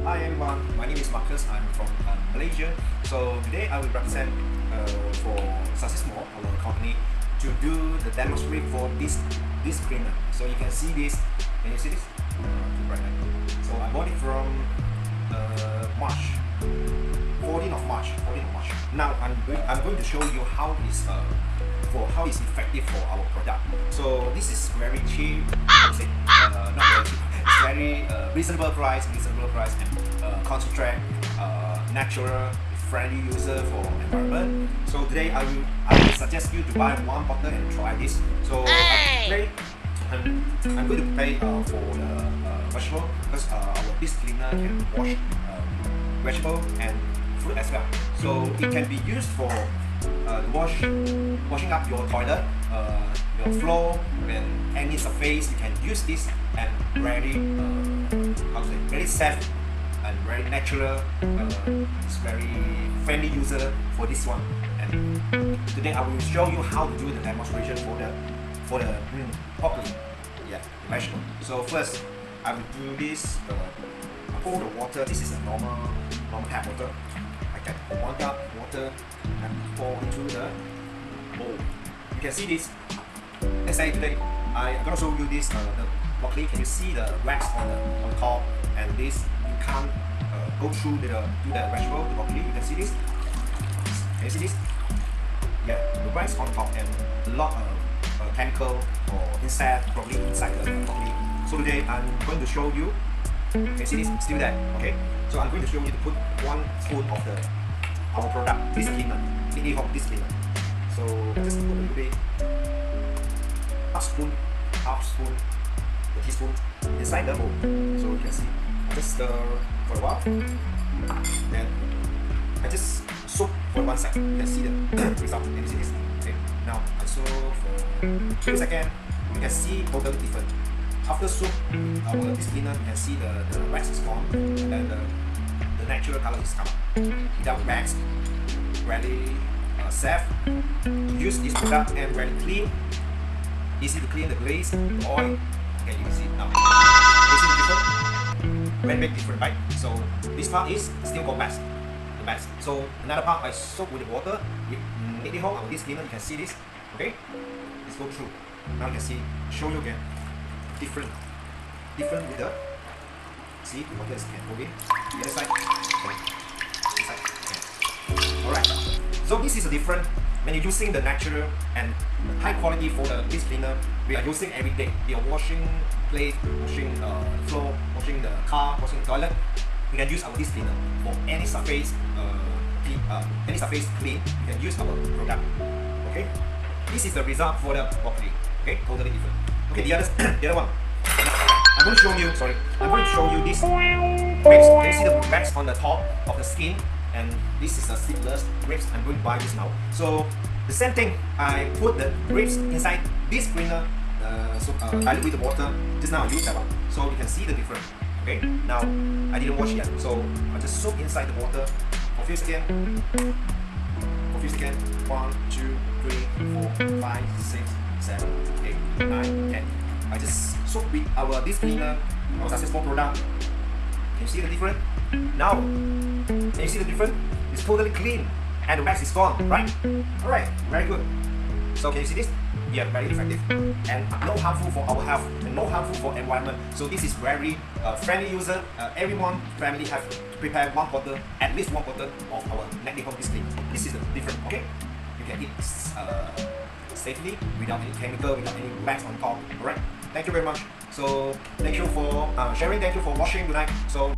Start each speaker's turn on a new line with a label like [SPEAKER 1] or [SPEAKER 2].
[SPEAKER 1] Hi everyone, my name is Marcus. I'm from Malaysia. So today I will represent for Success Mall, our company, to do the demonstration for this cleaner. So you can see this. Can you see this? Right. So I bought it from March, 14th of March. Now I'm going to show you how it's effective for our product. So this is very cheap. I would say, not very cheap. It's very reasonable price and concentrate, natural, friendly user for environment. So today I will suggest you to buy one bottle and try this. So I'm going to pay for the vegetable because this cleaner can wash vegetable and fruit as well. So it can be used for washing up your toilet, your floor, and any surface. You can use this and very safe and very natural. It's very friendly user for this one. And today I will show you how to do the demonstration for the broccoli, vegetable. So first I will do this. Pour the water. This is a normal tap water. I get 1 cup water and pour into the bowl. You can see this. Let's say today I'm gonna show you this the broccoli. Can you see the wax on top? And this you can't go through the vegetable, the broccoli. You can see this. Can you see this? Yeah, the wax on top and a lot of chemical or insect probably inside the broccoli. So today I'm going to show you. Can you see this? It's still there. Okay. So I'm going to show you to put 1 spoon of our product, this cleaner, this cleaner. So just put a little bit, half spoon, the teaspoon inside the bowl. So you can see. I just stir for a while. Then I just soak for 1 second. You can see the result. Can you see this? Okay. Now I soak for 2 seconds. You can see totally different. After soak, this cleaner, you can see the wax is gone, and then the natural color is come. Without wax, very safe to use this product and very clean. Easy to clean the glaze, the oil. Okay, you can see it now. You see the difference? Very different, right? So this part is still got wax, the wax. So another part I soak with the water with this cleaner. You can see this. Okay, let's go through. Now you can see. Show you again. Different with the see the water is can go in the other side. Okay. This side. Okay. Alright. So this is a different when you're using the natural and high quality for this cleaner. We are using every day. We are washing plate, washing the floor, washing the car, washing the toilet. We can use our this cleaner for any surface clean. You can use our product. Okay. This is the result for the broccoli. Okay, totally different. Okay, the other one. I'm going to show you. Sorry, I'm going to show you this grapes. Can you see the wax on the top of the skin? And this is a seedless grapes. I'm going to buy this now. So the same thing. I put the grapes inside this cleaner. Dilute with the water. Just now I used that one. So you can see the difference. Okay. Now I didn't wash yet. So I just soak inside the water for a few seconds. 1, 2, 3, 4, 5, 6, 7, 8, 9, 10. I just soak with this cleaner, our successful product. Can you see the difference? Now, can you see the difference? It's totally clean and the wax is gone, right? Alright, very good. So can you see this? Yeah, very effective and no harmful for our health and no harmful for environment. So this is very friendly user. Everyone family have to prepare 1 bottle, at least 1 bottle of our Home this clean. This is the difference. Okay, you can eat safely without any chemical, without any wax on top. Alright, thank you very much. So thank you for sharing. Thank you for watching tonight. So